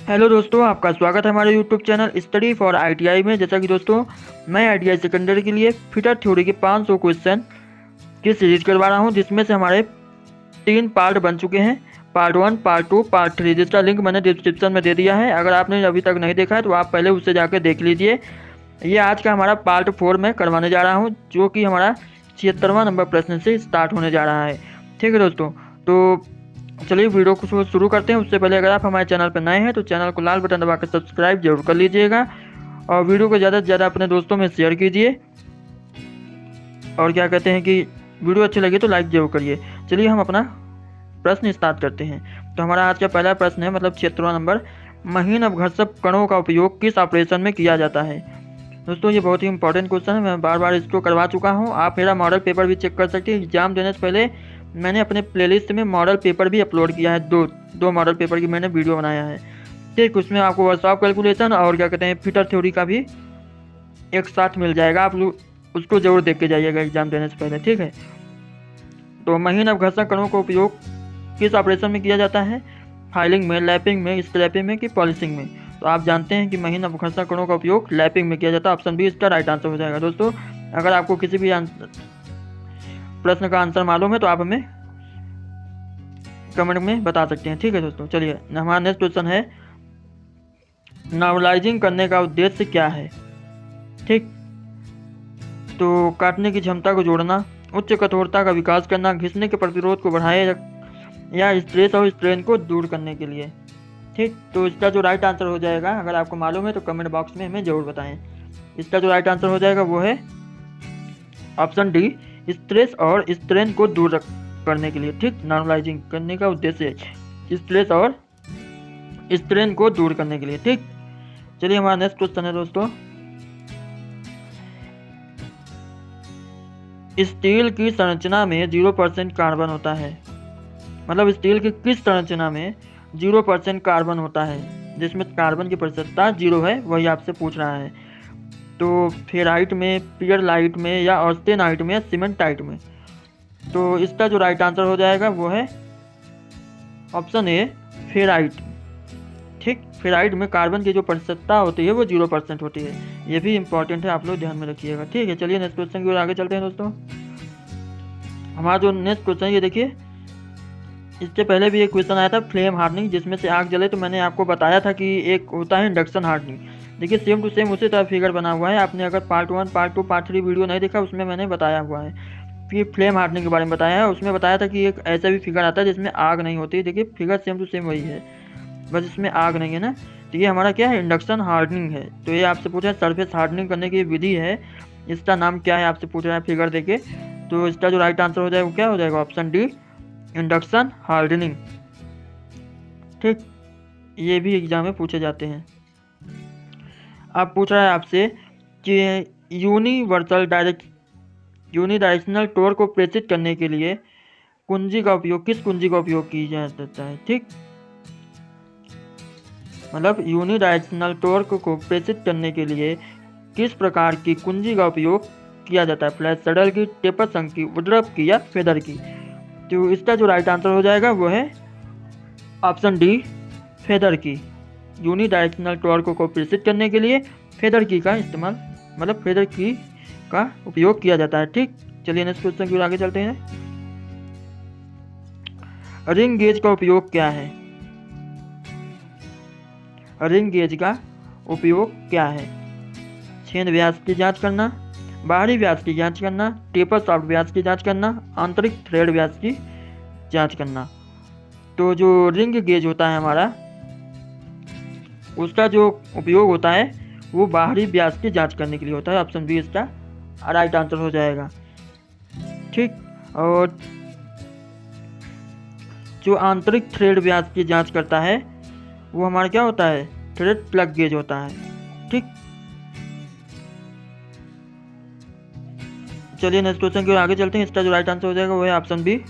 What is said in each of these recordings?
Hello दोस्तों, आपका स्वागत है हमारे YouTube channel study for ITI में। जैसा कि दोस्तों मैं आईटीआई सेकेंडरी के लिए फिटर थ्योरी के 500 क्वेश्चन की सीरीज करवा रहा हूं, जिसमें से हमारे 3 पार्ट बन चुके हैं, पार्ट 1, पार्ट 2, पार्ट 3, जिसका लिंक मैंने डिस्क्रिप्शन में दे दिया है। अगर आपने अभी तक नहीं देखा है तो आप पहले उससे जाकर देख लीजिए। ये आज का हमारा पार्ट 4 में करवाने जा रहा हूँ, जो कि हमारा 76वां नंबर प्रश्न से स्टार्ट होने जा रहा है। ठीक है दोस्तों, तो चलिए वीडियो को शुरू करते हैं। उससे पहले अगर आप हमारे चैनल पर नए हैं तो चैनल को लाल बटन दबाकर सब्सक्राइब जरूर कर लीजिएगा और वीडियो को ज़्यादा से ज़्यादा अपने दोस्तों में शेयर कीजिए। और क्या कहते हैं कि वीडियो अच्छी लगी तो लाइक जरूर करिए। चलिए हम अपना प्रश्न स्टार्ट करते हैं। तो हमारा आज का पहला प्रश्न है, मतलब 76वां नंबर, महीन अपघर्षक कणों का उपयोग किस ऑपरेशन में किया जाता है। दोस्तों ये बहुत ही इंपॉर्टेंट क्वेश्चन है, मैं बार बार इसको करवा चुका हूँ। आप मेरा मॉडल पेपर भी चेक कर सकते हैं। एग्जाम देने से पहले मैंने अपने प्लेलिस्ट में मॉडल पेपर भी अपलोड किया है, दो मॉडल पेपर की मैंने वीडियो बनाया है। ठीक, उसमें आपको वर्कशॉप कैलकुलेशन और क्या कहते हैं फिटर थ्योरी का भी एक साथ मिल जाएगा। आप लोग उसको जरूर देख के जाइएगा एग्जाम देने से पहले। ठीक है, तो महीन अपघर्षक कणों का उपयोग किस ऑपरेशन में किया जाता है, फाइलिंग में, लैपिंग में, स्क्रैपिंग में कि पॉलिशिंग में। तो आप जानते हैं कि महीन अपघर्षक कणों का उपयोग लैपिंग में किया जाता है। ऑप्शन बी इसका राइट आंसर हो जाएगा। दोस्तों अगर आपको किसी भी प्रश्न का आंसर मालूम है तो आप हमें कमेंट में बता सकते हैं। ठीक है दोस्तों, चलिए हमारा नेक्स्ट क्वेश्चन है, नॉर्मलाइजिंग करने का उद्देश्य क्या है। ठीक, तो काटने की क्षमता को जोड़ना, उच्च कठोरता का विकास करना, घिसने के प्रतिरोध को बढ़ाए, या स्ट्रेस और स्ट्रेन को दूर करने के लिए। ठीक, तो इसका जो राइट आंसर हो जाएगा, अगर आपको मालूम है तो कमेंट बॉक्स में हमें जरूर बताएं। इसका जो राइट आंसर हो जाएगा वो है ऑप्शन डी, स्ट्रेस और स्ट्रेन को दूर करने के लिए। ठीक, नॉर्मलाइजिंग करने का उद्देश्य स्ट्रेस और स्ट्रेन को दूर करने के लिए। ठीक, चलिए हमारा नेक्स्ट क्वेश्चन है दोस्तों, स्टील की संरचना में 0% कार्बन होता है। मतलब स्टील की किस संरचना में 0% कार्बन होता है, जिसमें कार्बन की प्रतिशतता 0 है, वही आपसे पूछ रहा है। तो फेराइट में, पियरलाइट में, या ऑस्टेनाइट में, या सीमेंटाइट में। तो इसका जो राइट आंसर हो जाएगा वो है ऑप्शन ए, फेराइट। ठीक, फेराइट में कार्बन की जो प्रतिशतता होती है वो 0% होती है। ये भी इंपॉर्टेंट है, आप लोग ध्यान में रखिएगा। ठीक है, चलिए नेक्स्ट क्वेश्चन की ओर आगे चलते हैं दोस्तों। हमारा जो नेक्स्ट क्वेश्चन ये देखिए, इससे पहले भी एक क्वेश्चन आया था फ्लेम हार्डनिंग, जिसमें से आग जले, तो मैंने आपको बताया था कि एक होता है इंडक्शन हार्डनिंग। देखिए सेम टू सेम उसी तरह फिगर बना हुआ है। आपने अगर पार्ट 1, पार्ट 2, पार्ट 3 वीडियो नहीं देखा, उसमें मैंने बताया हुआ है, फिर फ्लेम हार्डनिंग के बारे में बताया है। उसमें बताया था कि एक ऐसा भी फिगर आता है जिसमें आग नहीं होती। देखिए फिगर सेम टू सेम वही है, बस इसमें आग नहीं है ना। तो ये हमारा क्या है, इंडक्शन हार्डनिंग है। तो ये आपसे पूछा है सरफेस हार्डनिंग करने की विधि है, इसका नाम क्या है आपसे पूछ रहा है फिगर देके। तो इसका जो राइट आंसर हो जाएगा वो क्या हो जाएगा, ऑप्शन डी, इंडक्शन हार्डनिंग। ठीक, ये भी एग्जाम में पूछे जाते हैं। अब पूछ रहा है आपसे कि यूनिडायरेक्शनल टॉर्क को प्रेषित करने के लिए कुंजी का उपयोग, किस कुंजी का उपयोग किया जाता है। ठीक, मतलब यूनिडायरेक्शनल टॉर्क को प्रेषित करने के लिए किस प्रकार की कुंजी का उपयोग किया जाता है, फ्लैट सडल की, टेपर शंक की, वुडरफ की, या फेदर की। तो इसका जो राइट आंसर हो जाएगा वो है ऑप्शन डी, फेदर की। यूनिडायरेक्शनल टॉर्क को प्रेषित करने के लिए फेदर की का इस्तेमाल, मतलब फेदर की का उपयोग किया जाता है। ठीक, चलिए नेक्स्ट क्वेश्चन की ओर आगे चलते हैं। रिंग गेज का उपयोग क्या है। रिंग गेज का उपयोग क्या है, छेद व्यास की जांच करना, बाहरी व्यास की जांच करना, टेपर सॉफ्ट व्यास की जांच करना, आंतरिक थ्रेड व्यास की जांच करना। तो जो रिंग गेज होता है हमारा, उसका जो उपयोग होता है वो बाहरी व्यास की जांच करने के लिए होता है। ऑप्शन बी इसका राइट आंसर हो जाएगा। ठीक, और जो आंतरिक थ्रेड व्यास की जांच करता है वो हमारा क्या होता है, थ्रेड प्लग गेज होता है। ठीक, चलिए नेक्स्ट क्वेश्चन की ओर आगे चलते हैं। इसका जो राइट आंसर हो जाएगा वो है ऑप्शन बी,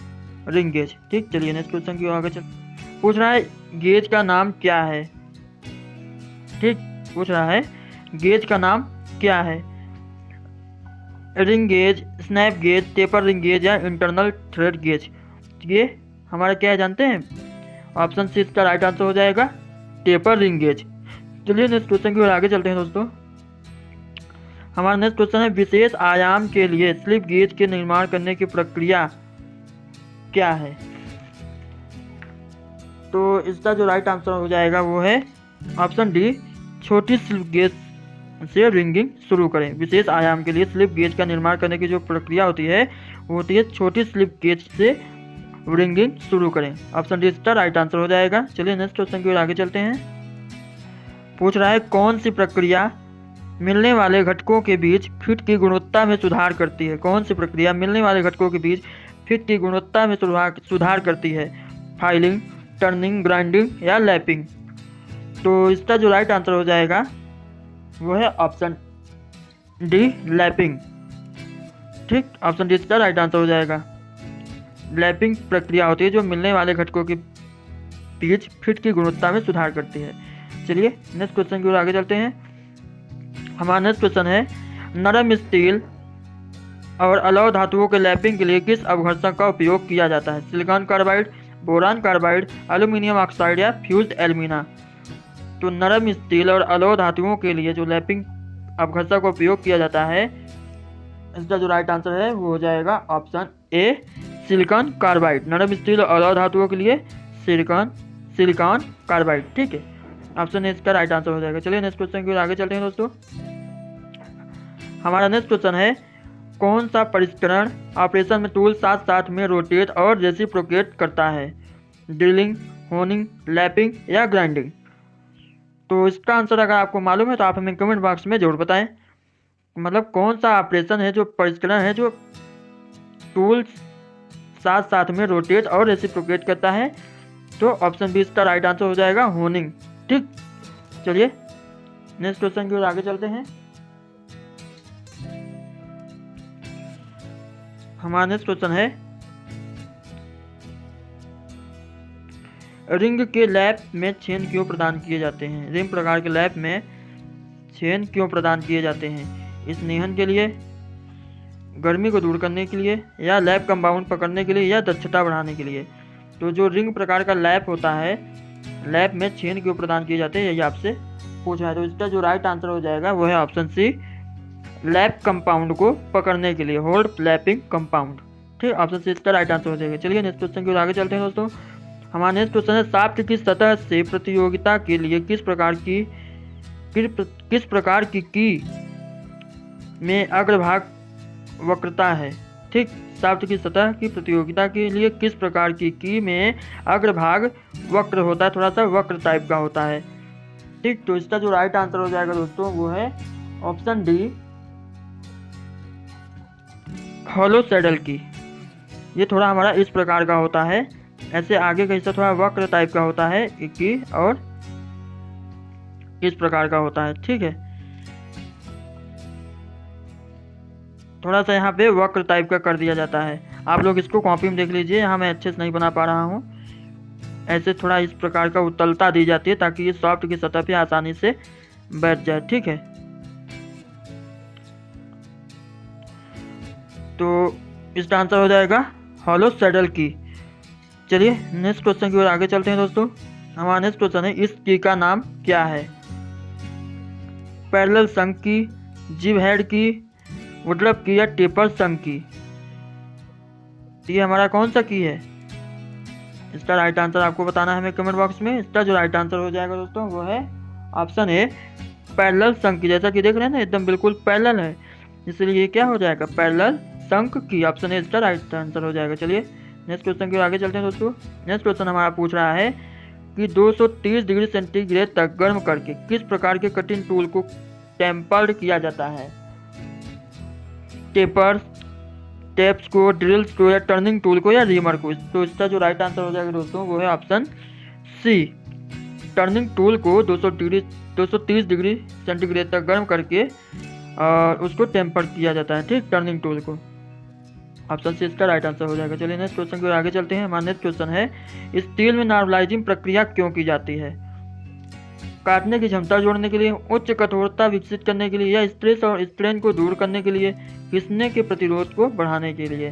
रिंग गेज। ठीक, चलिए नेक्स्ट क्वेश्चन की ओर आगे पूछ रहा है गेज का नाम क्या है। ठीक, पूछ रहा है गेज का नाम क्या है, ring gauge, snap gauge, taper ring gauge, या इंटरनल थ्रेड गेज। ये हमारा क्या है जानते हैं, ऑप्शन सी इसका राइट आंसर हो जाएगा, टेपर रिंग गेज। चलिए नेक्स्ट क्वेश्चन की ओर आगे चलते हैं दोस्तों। हमारा नेक्स्ट क्वेश्चन है विशेष आयाम के लिए स्लिप गेज के निर्माण करने की प्रक्रिया क्या है। तो इसका जो राइट आंसर हो जाएगा वो है ऑप्शन डी, छोटी स्लिप गेज से रिंगिंग शुरू करें। विशेष आयाम के लिए स्लिप गेज का निर्माण करने की जो प्रक्रिया होती है वो होती है छोटी स्लिप गेज से रिंगिंग शुरू करें। ऑप्शन डी इसका राइट आंसर हो जाएगा। चलिए नेक्स्ट क्वेश्चन की ओर आगे चलते हैं। पूछ रहा है कौन सी प्रक्रिया मिलने वाले घटकों के बीच फिट की गुणवत्ता में सुधार करती है। कौन सी प्रक्रिया मिलने वाले घटकों के बीच फिट की गुणवत्ता में सुधार करती है। फाइलिंग, टर्निंग, ग्राइंडिंग या लैपिंग। तो इसका जो राइट आंसर हो जाएगा वो है ऑप्शन डी, लैपिंग। ठीक, ऑप्शन डी इसका राइट आंसर हो जाएगा। लैपिंग प्रक्रिया होती है जो मिलने वाले घटकों के बीच फिट की गुणवत्ता में सुधार करती है। चलिए नेक्स्ट क्वेश्चन की ओर आगे चलते हैं। हमारा नेक्स्ट क्वेश्चन है नरम स्टील और अलौह धातुओं के लैपिंग के लिए किस अवघर्षक का उपयोग किया जाता है। Silicon carbide, boron carbide, aluminium oxide या फ्यूज्ड एल्यूमिना। तो नरम स्टील और अलौह धातुओं के लिए जो लैपिंग अवघर्षक का उपयोग किया जाता है इसका जो राइट आंसर है वो हो जाएगा ऑप्शन ए, सिलिकॉन कार्बाइड। नरम स्टील और अलौह धातुओं के लिए सिलिकॉन कार्बाइड। ठीक है, ऑप्शन ए इसका राइट आंसर हो जाएगा। चलिए नेक्स्ट क्वेश्चन की ओर आगे चलते हैं दोस्तों। हमारा नेक्स्ट क्वेश्चन है कौन सा परिष्करण ऑपरेशन में टूल साथ साथ में रोटेट और रेसिप्रोकेट करता है। ड्रिलिंग, होनिंग, लैपिंग या ग्राइंडिंग। तो इसका आंसर अगर आपको मालूम है तो आप हमें कमेंट बॉक्स में जरूर बताएं। मतलब कौन सा ऑपरेशन है जो परिष्करण है जो टूल साथ साथ में रोटेट और रेसिप्रोकेट करता है। तो ऑप्शन बी इसका राइट आंसर हो जाएगा, होनिंग। ठीक, चलिए नेक्स्ट क्वेश्चन की ओर आगे चलते हैं। हमारा नेक्स्ट क्वेश्चन है रिंग के लैप में छेद क्यों प्रदान किए जाते हैं। रिंग प्रकार के लैप में छेद क्यों प्रदान किए जाते हैं। स्नेहन के लिए, गर्मी को दूर करने के लिए या लैप कंपाउंड पकड़ने के लिए या दक्षता बढ़ाने के लिए। तो जो रिंग प्रकार का लैप होता है, लैप में छेद क्यों प्रदान किए जाते हैं यही आपसे पूछा है। तो इसका जो राइट आंसर हो जाएगा वो है ऑप्शन सी, लैप कंपाउंड को पकड़ने के लिए, होल्ड लैपिंग कंपाउंड। ठीक, ऑप्शन सी इसका राइट आंसर हो जाएगा। चलिए नेक्स्ट क्वेश्चन की ओर आगे चलते हैं दोस्तों। हमारा नेक्स्ट क्वेश्चन है शाफ्ट की सतह से प्रतियोगिता के लिए किस प्रकार की में अग्रभाग वक्रता है। ठीक, शाफ्ट की सतह की प्रतियोगिता के लिए किस प्रकार की में अग्रभाग वक्र होता है, थोड़ा सा वक्र टाइप का होता है। ठीक, तो इसका जो राइट आंसर हो जाएगा दोस्तों वो है ऑप्शन डी, हॉलो सैडल की। ये थोड़ा हमारा इस प्रकार का होता है, ऐसे आगे का हिस्सा थोड़ा वक्र टाइप का होता है की और इस प्रकार का होता है। ठीक है, थोड़ा सा यहाँ पे वक्र टाइप का कर दिया जाता है। आप लोग इसको कॉपी में देख लीजिए, यहाँ मैं अच्छे से नहीं बना पा रहा हूँ। ऐसे थोड़ा इस प्रकार का उत्तलता दी जाती है ताकि ये सॉफ्ट की सतह पे आसानी से बैठ जाए। ठीक है, तो इसका आंसर हो जाएगा हॉलो सैडल की। चलिए नेक्स्ट क्वेश्चन की ओर आगे चलते हैं दोस्तों। हमारा नेक्स्ट क्वेश्चन है इस की का नाम क्या है। पैरेलल शंक की, जिब हेड की, वुडरफ की या टेपर शंक की। ये हमारा कौन सा की है, इसका राइट आंसर आपको बताना है हमें कमेंट बॉक्स में। इसका जो राइट आंसर हो जाएगा दोस्तों वो है ऑप्शन ए, पैरेलल शंक की। जैसा कि देख रहे हैं ना एकदम बिल्कुल पैरेलल है, इसलिए ये क्या हो जाएगा, पैरेलल शंक की। ऑप्शन ए इसका राइट आंसर हो जाएगा। चलिए नेक्स्ट क्वेश्चन की ओर आगे चलते हैं दोस्तों। नेक्स्ट क्वेश्चन हमारा पूछ रहा है कि 230 डिग्री सेंटीग्रेड तक गर्म करके किस प्रकार के कटिंग टूल को टेम्पर्ड किया जाता है। टेपर्स, टेप्स को, ड्रिल्स को या टर्निंग टूल को या रीमर को। तो इसका जो राइट आंसर हो जाएगा दोस्तों वो है ऑप्शन सी, टर्निंग टूल को 230 डिग्री सेंटीग्रेड तक गर्म करके और उसको टेम्पर्ड किया जाता है। ठीक, टर्निंग टूल को। ऑप्शन सी इसका राइट आंसर हो जाएगा। चलिए नेक्स्ट क्वेश्चन की ओर आगे चलते हैं। हमारा नेक्स्ट क्वेश्चन है स्टील में नॉर्मलाइजिंग प्रक्रिया क्यों की जाती है। काटने की क्षमता जोड़ने के लिए, उच्च कठोरता विकसित करने के लिए या स्ट्रेस और स्ट्रेन को दूर करने के लिए, घिसने के प्रतिरोध को बढ़ाने के लिए।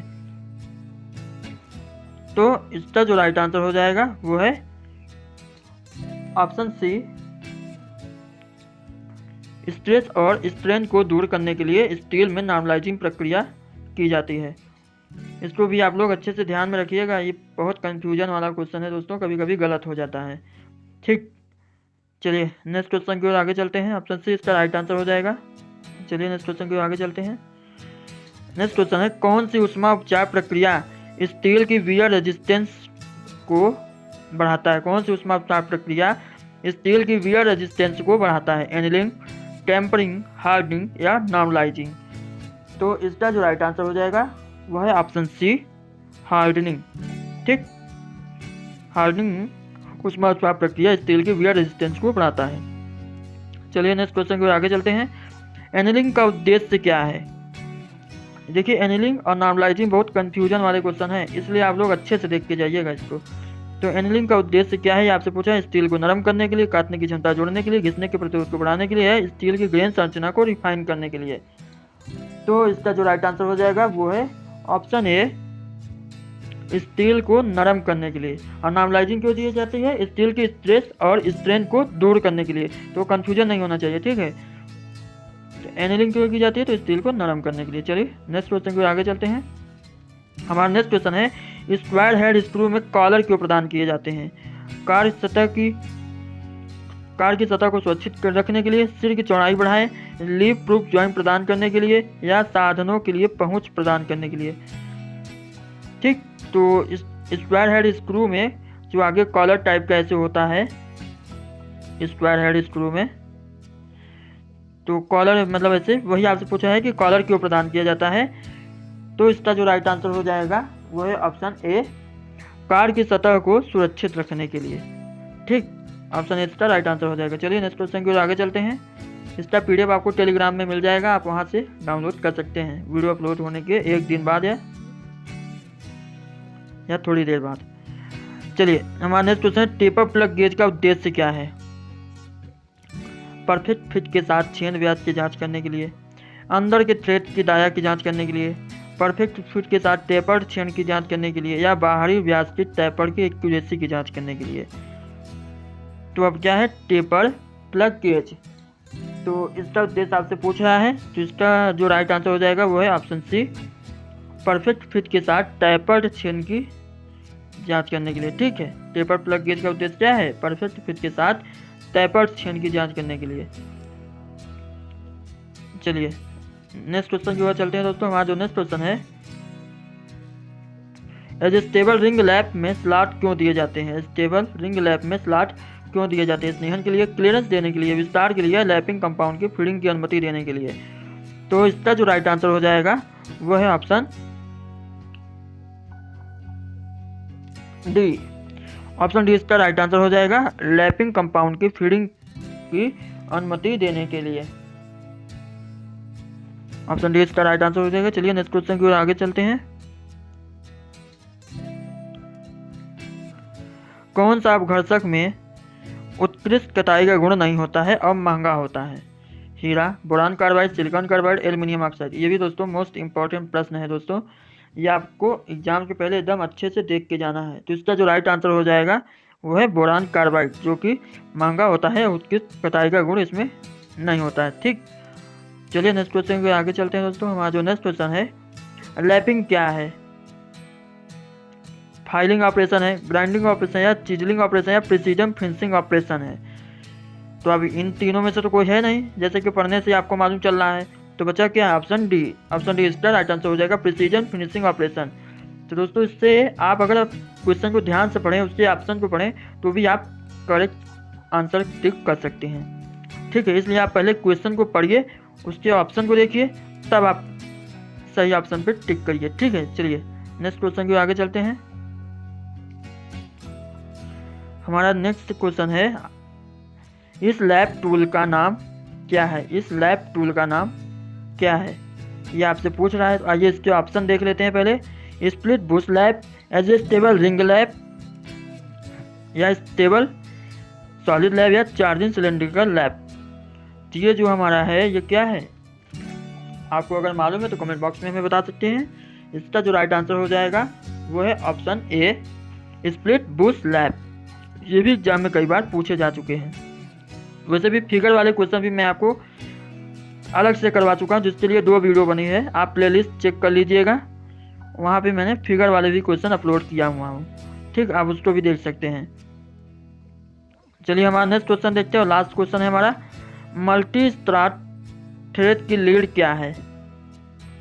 तो इसका जो राइट आंसर हो जाएगा वो है ऑप्शन सी, स्ट्रेस और स्ट्रेन को दूर करने के लिए स्टील में नॉर्मलाइजिंग प्रक्रिया की जाती है। इसको भी आप लोग अच्छे से ध्यान में रखिएगा, ये बहुत कंफ्यूजन वाला क्वेश्चन है दोस्तों, कभी कभी गलत हो जाता है। ठीक, चलिए नेक्स्ट क्वेश्चन की ओर आगे चलते हैं। ऑप्शन सी इसका राइट आंसर हो जाएगा। चलिए नेक्स्ट क्वेश्चन की ओर आगे चलते हैं। नेक्स्ट क्वेश्चन है, कौन सी ऊष्मा उपचार प्रक्रिया स्टील की वियर रेजिस्टेंस को बढ़ाता है? कौन सी ऊष्मा उपचार प्रक्रिया स्टील की वियर रेजिस्टेंस को बढ़ाता है? एनिलिंग, टेम्परिंग, हार्डनिंग या नॉर्मलाइजिंग? तो इसका जो राइट आंसर हो जाएगा वह है ऑप्शन सी, हार्डनिंग। ठीक, हार्डनिंग ऊष्मा उपचार प्रक्रिया स्टील की वियर रेजिस्टेंस को बढ़ाता है। चलिए नेक्स्ट क्वेश्चन की ओर आगे चलते हैं। एनिलिंग का उद्देश्य क्या है? देखिए, एनिलिंग और नॉर्मलाइजिंग बहुत कंफ्यूजन वाले क्वेश्चन है, इसलिए आप लोग अच्छे से देख के जाइएगा इसको। तो एनिलिंग का उद्देश्य क्या है, ये आपसे पूछा है। स्टील को नरम करने के लिए, काटने की क्षमता जोड़ने के लिए, घिसने के प्रतिरोध को बढ़ाने के लिए है, स्टील की ग्रेन संरचना को रिफाइन करने के लिए। तो इसका जो राइट आंसर हो जाएगा वो है ऑप्शन ए, स्टील को नरम करने के लिए। और नॉर्मलाइजिंग क्यों दी जाती है? स्टील की स्ट्रेस और स्ट्रेन को दूर करने के लिए। तो कंफ्यूजन नहीं होना चाहिए, ठीक है। एनिलिंग क्यों की जाती है? तो स्टील को नरम करने के लिए। चलिए नेक्स्ट क्वेश्चन को आगे चलते हैं। हमारा नेक्स्ट क्वेश्चन है, स्क्वायर हेड स्क्रू में कॉलर क्यों प्रदान किए जाते हैं? कार की सतह को सुरक्षित कर रखने के लिए, सिर की चौड़ाई बढ़ाएं, लीफ प्रूफ जॉइंट प्रदान करने के लिए, या साधनों के लिए पहुंच प्रदान करने के लिए। ठीक, तो इस स्क्वायर हेड स्क्रू में जो आगे कॉलर टाइप का ऐसे होता है, स्क्वायर हेड स्क्रू में तो कॉलर मतलब ऐसे, वही आपसे पूछा है कि कॉलर क्यों प्रदान किया जाता है। तो इसका जो राइट आंसर हो जाएगा वो है ऑप्शन ए, कार की सतह को सुरक्षित रखने के लिए। ठीक, ऑप्शन ए इसका राइट आंसर हो जाएगा। चलिए नेक्स्ट क्वेश्चन की ओर आगे चलते हैं। इसका पीडीएफ आपको टेलीग्राम में मिल जाएगा, आप वहां से डाउनलोड कर सकते हैं वीडियो अपलोड होने के एक दिन बाद या थोड़ी देर बाद। चलिए हमारा नेक्स्ट क्वेश्चन है, टेपर प्लग गेज का उद्देश्य क्या है? परफेक्ट फिट के साथ छेद व्यास की जांच करने के लिए, अंदर के थ्रेड की दाया की जांच करने के लिए, परफेक्ट फिट के साथ टेपर्ड छेद की जांच करने के लिए, या बाहरी व्यास की टेपर की एक्यूरेसी की जांच करने के लिए। तो अब क्या है? Taper plug gauge. तो इसका उद्देश्य आपसे पूछ रहा है, तो इसका जो राइट आंसर हो जाएगा वो है ऑप्शन सी, परफेक्ट फिट के साथ टेपर्ड छेद की जांच करने के लिए। ठीक है, टेपर प्लग गेज का उद्देश्य क्या है? परफेक्ट फिट के साथ टेपर्ड छेद की जांच करने के लिए। चलिए नेक्स्ट क्वेश्चन की ओर चलते हैं दोस्तों। हमारा जो नेक्स्ट क्वेश्चन है, एडजस्टेबल रिंग लैप में स्लॉट क्यों दिए जाते हैं? एडजस्टेबल रिंग लैप में स्लॉट क्यों दिए जाते हैं? स्नेहन के लिए, क्लियरेंस देने के लिए, विस्तार के लिए, लैपिंग कंपाउंड की फीडिंग की अनुमति देने के लिए। तो इसका जो राइट आंसर हो जाएगा वो है ऑप्शन डी। ऑप्शन डी इसका राइट आंसर हो जाएगा, लैपिंग कंपाउंड की फीडिंग की अनुमति देने के लिए। ऑप्शन डी इसका राइट आंसर हो जाएगा। चलिए नेक्स्ट क्वेश्चन की ओर आगे चलते हैं। कौन सा अपघर्षक में उत्कृष्ट कताई का गुण नहीं होता है और महंगा होता है? हीरा, boron carbide, silicon carbide, aluminium oxide. ये भी दोस्तों मोस्ट इंपॉर्टेंट प्रश्न है दोस्तों, ये आपको एग्जाम के पहले एकदम अच्छे से देख के जाना है। तो इसका जो राइट आंसर हो जाएगा वो है बोरान कार्बाइड, जो कि महंगा होता है, उत्कृष्ट कताई का गुण इसमें नहीं होता है। ठीक, चलिए नेक्स्ट क्वेश्चन के आगे चलते हैं दोस्तों। हमारा जो नेक्स्ट क्वेश्चन है, लैपिंग क्या है? फाइलिंग ऑपरेशन है, ग्राइंडिंग ऑपरेशन या चिजलिंग ऑपरेशन या प्रिसीजन फिनिशिंग ऑपरेशन है? तो अभी इन तीनों में से तो कोई है नहीं, जैसे कि पढ़ने से आपको मालूम चल रहा है। तो बचा क्या है? Option D. ऑप्शन डी इसका राइट आंसर हो जाएगा, प्रिसीजन फिनिशिंग ऑपरेशन। तो दोस्तों इससे आप अगर क्वेश्चन को ध्यान से पढ़ें, उसके ऑप्शन को पढ़ें, तो भी आप करेक्ट आंसर टिक कर सकते हैं। ठीक है, इसलिए आप पहले क्वेश्चन को पढ़िए, उसके ऑप्शन को देखिए, तब आप सही ऑप्शन पर टिक करिए। ठीक है, चलिए नेक्स्ट क्वेश्चन की आगे चलते हैं। हमारा नेक्स्ट क्वेश्चन है, इस लैप टूल का नाम क्या है? इस लैप टूल का नाम क्या है? ये आपसे पूछ रहा है। तो आइए इसके ऑप्शन देख लेते हैं पहले। Split Bush lap, adjustable ring lap, या स्टेबल सॉलिड लैप, या चार्जिंग सिलेंड्रिकल लैप। तो ये जो हमारा है ये क्या है? आपको अगर मालूम है तो कमेंट बॉक्स में हमें बता सकते हैं। इसका जो राइट आंसर हो जाएगा वो है option A, split Bush lap. ये भी एग्जाम में कई बार पूछे जा चुके हैं। वैसे भी फिगर वाले क्वेश्चन भी मैं आपको अलग से करवा चुका हूँ, जिसके लिए 2 वीडियो बनी है, आप प्लेलिस्ट चेक कर लीजिएगा, वहाँ पे मैंने फिगर वाले भी क्वेश्चन अपलोड किया हुआ हूँ। ठीक, आप उसको भी देख सकते हैं। चलिए हमारा नेक्स्ट क्वेश्चन देखते हैं, और लास्ट क्वेश्चन है हमारा, मल्टी स्टार्ट थ्रेड की लीड क्या है।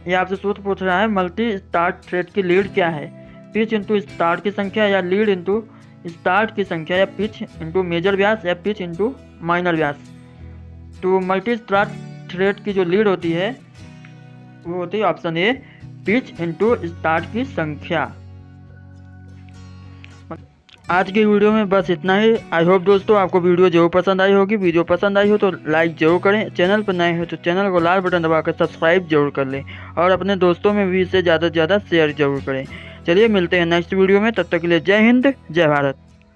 ये आपसे सूत्र पूछ रहा है, मल्टी स्टार्ट थ्रेड की लीड क्या है। पिच इंटू स्टार्ट की संख्या, या लीड इंटू स्टार्ट की संख्या, या पिच इंटू मेजर व्यास, या पिच इंटू माइनर व्यास। तो मल्टी स्टार्ट थ्रेड की जो लीड होती है वो होती है option A, pitch into start की संख्या। आज की वीडियो में बस इतना ही। आई होप दोस्तों आपको वीडियो जरूर पसंद आई होगी। वीडियो पसंद आई हो तो लाइक जरूर करें, चैनल पर नए हो तो चैनल को लाल बटन दबाकर सब्सक्राइब जरूर कर लें, और अपने दोस्तों में भी इसे ज़्यादा से ज़्यादा शेयर जरूर करें। चलिए मिलते हैं नेक्स्ट वीडियो में, तब तक के लिए जय हिंद, जय भारत।